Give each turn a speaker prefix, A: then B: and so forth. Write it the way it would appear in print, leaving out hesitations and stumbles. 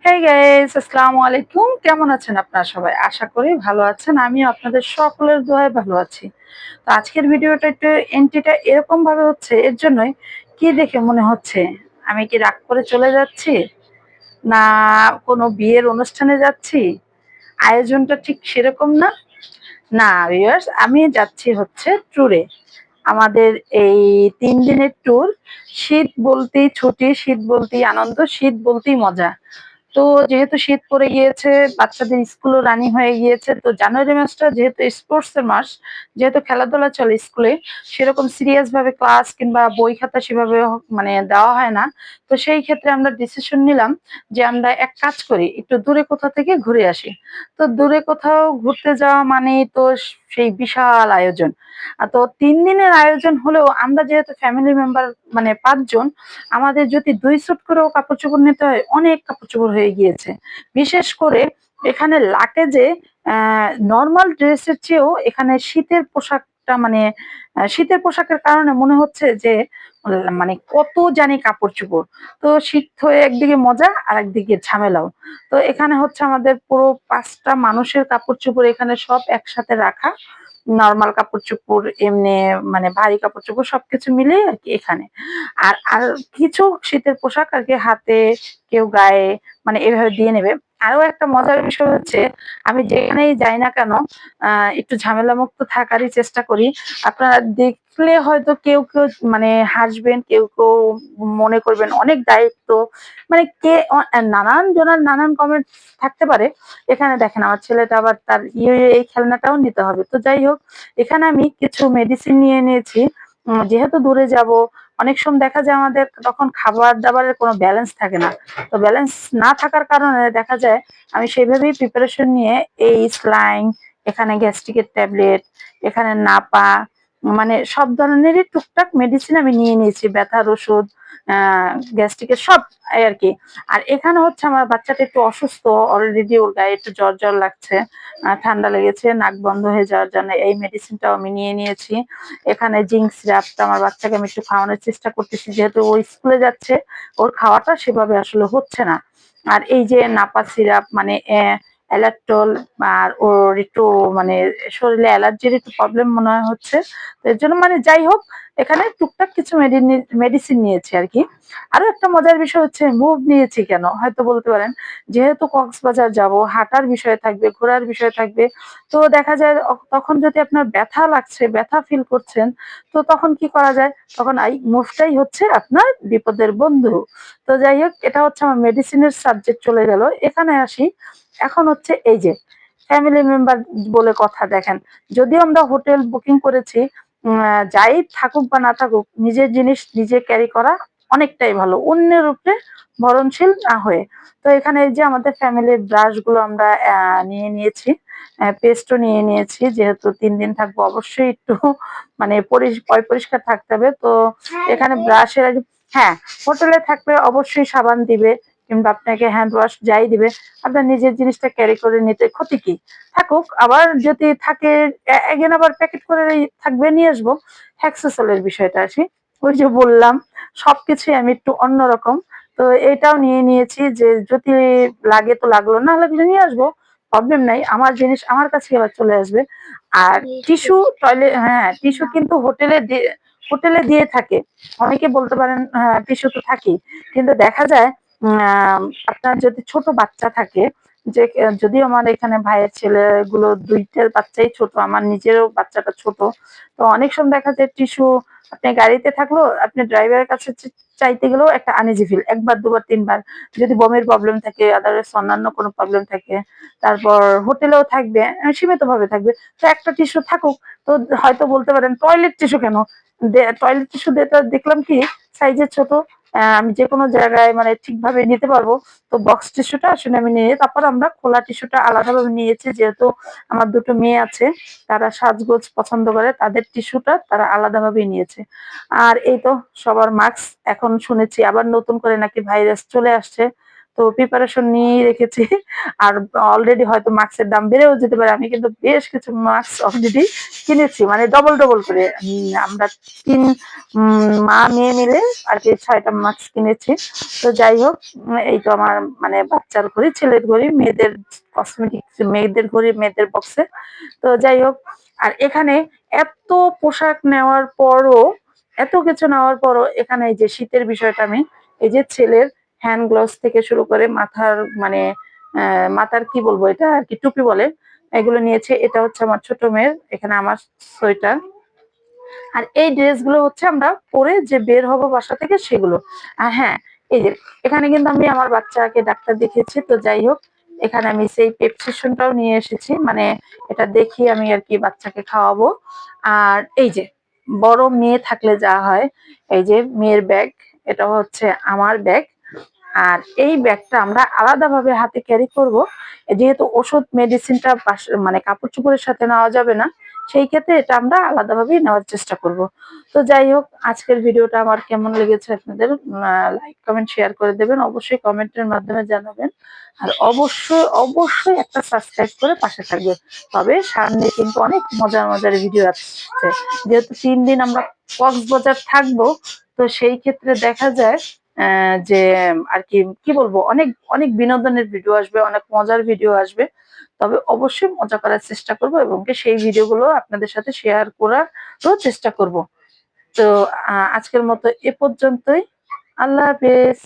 A: Hey guys, আসসালামু আলাইকুম। কেমন আছেন আপনারা সবাই? আশা করি ভালো আছেন। আমিও আপনাদের সকলের দোয়ায় ভালো আছি। তো আজকের ভিডিওটা একটু এন্ট্রিটা এরকম ভাবে হচ্ছে এর জন্যই, কি দেখে মনে হচ্ছে আমি কি রাগ করে চলে যাচ্ছি, না কোনো বিয়ের অনুষ্ঠানে যাচ্ছি? আয়োজনটা ঠিক সেরকম না। না ভিউয়ার্স, আমি যাচ্ছি হচ্ছে ট্যুরে। আমাদের এই ৩ দিনের ট্যুর। শীত বলতেই ছুটি, শীত বলতেই আনন্দ, শীত বলতেই মজা। তো যেহেতু শীত পড়ে গিয়েছে, বাচ্চাদের স্কুলও রানিং হয়ে গিয়েছে, তো জানুয়ারি মাসটা যেহেতু স্পোর্টস এর মাস, যেহেতু খেলাধুলা চলে স্কুলে, সেরকম সিরিয়াস ভাবে ক্লাস কিংবা বই খাতা সেভাবে মানে দেওয়া হয় না। তো সেই ক্ষেত্রে আমরা ডিসিশন নিলাম যে আমরা এক কাজ করি, একটু দূরে কোথাও থেকে ঘুরে আসি। তো দূরে কোথাও ঘুরতে যাওয়া মানেই তো সেই বিশাল আয়োজন। তো ৩ দিনের আয়োজন হলেও আমরা যেহেতু ফ্যামিলি মেম্বার মানে ৫ জন, আমাদের যদি ২ স্যুট করেও কাপড় চোপড় নিতে হয়, অনেক কাপড় চোপড় হয়ে গিয়েছে। বিশেষ করে এখানে লাগেজে নরমাল ড্রেসের চেয়েও এখানে শীতের পোশাকটা মানে শীতের পোশাকের কারণে মনে হচ্ছে যে মানে কত জানি কাপড় চোপড়। তো শীত হয়ে একদিকে মজা আর একদিকে ঝামেলাও। তো এখানে হচ্ছে আমাদের পুরো ৫টা মানুষের কাপড় চোপড় এখানে সব একসাথে রাখা। নরমাল কাপড় চোপড়, এমনি মানে ভারী কাপড় চোপড় সবকিছু মিলিয়ে আরকি এখানে। আর কিছু শীতের পোশাক আরকি হাতে, কেউ গায়ে মানে এভাবে দিয়ে নেবে। আরো একটা মজার বিষয় হচ্ছে, আমি যেখানেই যাই না কেন একটু ঝামেলামুক্ত থাকারই চেষ্টা করি। আপনারা দেখলে হয়তো কেউ মানে হাসবেন, কেউ মনে করবেন অনেক দায়িত্ব। মানে নানান জনের নানান কমেন্টস থাকতে পারে। এখানে দেখেন আমার ছেলেটা আবার তার এই খেলনাটাও নিতে হবে। তো যাই হোক, এখানে আমি কিছু মেডিসিন নিয়ে নিয়েছি। যেহেতু দূরে যাব, অনেক সময় দেখা যায় আমাদের তখন খাবার-দাবারের কোনো ব্যালেন্স থাকে না। তো ব্যালেন্স না থাকার কারণে দেখা যায় আমি সেভাবেই প্রিপারেশন নিয়ে এই স্লাইন, এখানে গ্যাস্ট্রিকের ট্যাবলেট, এখানে নাপা, মানে সব ধরনেরই টুকটাক মেডিসিন আমি নিয়ে নিয়েছি। ব্যথার ওষুধ, আ গ্যাস্ট্রিকের সব এই আরকি। আর এখানে হচ্ছে আমার বাচ্চাটা একটু অসুস্থ। অলরেডি ওর গায়ে একটু জ্বর লাগছে। ঠান্ডা লেগেছে, নাক বন্ধ হয়ে যাওয়ার জন্য এই মেডিসিনটাও আমি নিয়ে নিয়েছি। এখানে জিঙ্ক সিরাপটা আমার বাচ্চাকে আমি একটু খাওয়ানোর চেষ্টা করতেছি, যেহেতু ও স্কুলে যাচ্ছে, ওর খাওয়াটা সেভাবে আসলে হচ্ছে না। আর এই যে নাপা সিরাপ মানে অ্যালাট্রল, আর ওর একটু মানে শরীরে অ্যালার্জির একটু প্রবলেম মনে হয় হচ্ছে। তো এর জন্য মানে যাই হোক, এখানে টুকটাক কিছু মেডিসিন নিয়েছি আরকি। আরো একটা মজার বিষয় হচ্ছে মুভ নিয়েছি কেন? হয়তো বলতে পারেন, যেহেতু কক্সবাজার যাবো, হাঁটার বিষয় থাকবে, ঘোরার বিষয় থাকবে। তো দেখা যায় তখন যদি আপনার ব্যথা লাগছে, ব্যথা ফিল করছেন, তো তখন কি করা যায়? তখন এই মুভটাই হচ্ছে আপনার বিপদের বন্ধু। তো যাই হোক, এটা হচ্ছে আমার মেডিসিনের সাবজেক্ট চলে গেল। এখানে আসি, এখন হচ্ছে এই যে ফ্যামিলি মেম্বার বলে কথা দেখেন। যদিও আমরা হোটেল বুকিং করেছি, যাই থাকুক বা না থাকুক, নিজের জিনিস নিজে ক্যারি করা অনেকটাই ভালো। অন্যের উপরে ভরণশীল না হয়ে। তো এখানে এই যে আমাদের ফ্যামিলির ব্রাশ গুলো আমরা নিয়ে নিয়েছি। পেস্টও নিয়ে নিয়েছি। যেহেতু ৩ দিন থাকবো, অবশ্যই একটু মানে পরিষ্কার থাকতে হবে। তো এখানে ব্রাশের হ্যাঁ, হোটেলে থাকলে অবশ্যই সাবান দিবে কিংবা আপনাকে হ্যান্ড ওয়াশ যাই দিবে। আপনার নিজের জিনিসটা ক্যারি করে নিতে ক্ষতি কি? থাকুক, আবার যদি থাকে এগেন আবার প্যাকেট করে থাকবে নিয়ে আসবো। হ্যাক্সোসোলের বিষয়টা আসি। ওই যে বললাম, সবকিছুই আমি একটু অন্যরকম। তো এটাও নিয়ে নিয়েছি যে যদি লাগে তো লাগলো, না লাগলে নিয়ে আসবো। প্রবলেম নাই। আমার জিনিস আমার কাছে আবার চলে আসবে। আর টিস্যু, হ্যাঁ, টিস্যু কিন্তু হোটেলে দিয়ে থাকে। অনেকে বলতে পারেন হ্যাঁ, টিস্যু তো থাকেই। কিন্তু দেখা যায় আপনার যদি ছোট বাচ্চা থাকে, যে যদিও আমার এখানে ভাইয়ের ছেলেগুলো ২ টার বাচ্চাই ছোট, আমার নিজেরও বাচ্চাটা ছোট। তো অনেক সময় দেখা যায় টিস্যু আপনি গাড়িতে থাকলো, আপনি ড্রাইভারের কাছে চাইতে গেলেও একটা আনইজি ফিল। ১ বার ২ বার ৩ বার। যদি বমির প্রবলেম থাকে, আদারওয়াইজ অন্যান্য কোনো প্রবলেম থাকে, তারপর হোটেলেও থাকবে, সীমিতভাবে থাকবে। তো একটা টিস্যু থাকুক। তো হয়তো বলতে পারেন টয়লেট টিস্যু কেন? টয়লেট টিস্যু দেখলাম কি সাইজে ছোট। আমি যেকোনো জায়গায় মানে ঠিকভাবে নিতে পারবো। তো বক্স টিস্যুটা আসলে আমি নিয়ে তারপর আমরা খোলা টিস্যুটা আলাদাভাবে নিয়েছি, যেহেতু আমার ২ টো মেয়ে আছে, তারা সাজগোজ পছন্দ করে, তাদের টিস্যুটা তারা আলাদাভাবেই নিয়েছে। আর এই তো সবার মাস্ক, এখন শুনেছি আবার নতুন করে নাকি ভাইরাস চলে আসছে। তো তো প্রিপারেশন নিয়েই রেখেছি। আর অলরেডি হয়তো মাস্কের দাম বেড়েও যেতে পারে। আমি কিন্তু বেশ কিছু মাস্ক অলরেডি কিনেছি, মানে ডবল ডবল করে। আমরা তিন মা মেয়ে মিলে আর কি 6টা মাস্ক কিনেছি। তো যাই হোক, এই তো আমার মানে বাচ্চার ঘড়ি, ছেলের ঘড়ি, মেয়েদের কসমেটিক, মেয়েদের ঘড়ি মেয়েদের বক্সে। তো যাই হোক, আর এখানে এত পোশাক নেওয়ার পরও, এত কিছু নেওয়ার পরও এখানে এই যে শীতের বিষয়টা, আমি এই যে ছেলের হ্যান্ড গ্লোভস থেকে শুরু করে মাথার মানে মাথার কি বলবো, এটা আর কি টুপি বলে, এগুলো নিয়েছে। এটা হচ্ছে আমার ছোট মেয়ের, এখানে আমার সোয়েটার। আর এই ড্রেসগুলো হচ্ছে আমরা পরে যে বের হব বাসা থেকে সেগুলো। আর হ্যাঁ, এই যে এখানে কিন্তু আমি আমার বাচ্চাকে ডাক্তার দেখিয়েছি। তো যাই হোক, এখানে আমি সেই প্রেসক্রিপশনটাও নিয়ে এসেছি, মানে এটা দেখি আমি আর কি বাচ্চাকে খাওয়াবো। আর এই যে বড় মেয়ে থাকলে যা হয়, এই যে মেয়ের ব্যাগ, এটা হচ্ছে আমার ব্যাগ। আর এই ব্যাগটা আমরা আলাদাভাবে হাতে ক্যারি করব, যেহেতু ওষুধ মেডিসিনটা মানে কাপড় চোপড়ের সাথে নেওয়া যাবে না, সেই ক্ষেত্রে এটা আমরা আলাদাভাবেই নেওয়ার চেষ্টা করব। তো যাই হোক, আজকের ভিডিওটা আমার কেমন লেগেছে আপনাদের, লাইক কমেন্ট শেয়ার করে দেবেন, অবশ্যই কমেন্টের মাধ্যমে জানাবেন। আর অবশ্যই অবশ্যই একটা সাবস্ক্রাইব করে পাশে থাকবেন। তবে সামনে কিন্তু অনেক মজার মজার ভিডিও আসছে, যেহেতু 3 দিন আমরা কক্সবাজার থাকবো। তো সেই ক্ষেত্রে দেখা যায় যে আর কি কি বলবো, অনেক অনেক বিনোদনের ভিডিও আসবে, অনেক মজার ভিডিও আসবে। তবে অবশ্যই মজা করার চেষ্টা করব এবং কি সেই ভিডিওগুলো আপনাদের সাথে শেয়ার করারও চেষ্টা করব। তো আজকের মতো এ পর্যন্তই। আল্লাহ হাফেজ।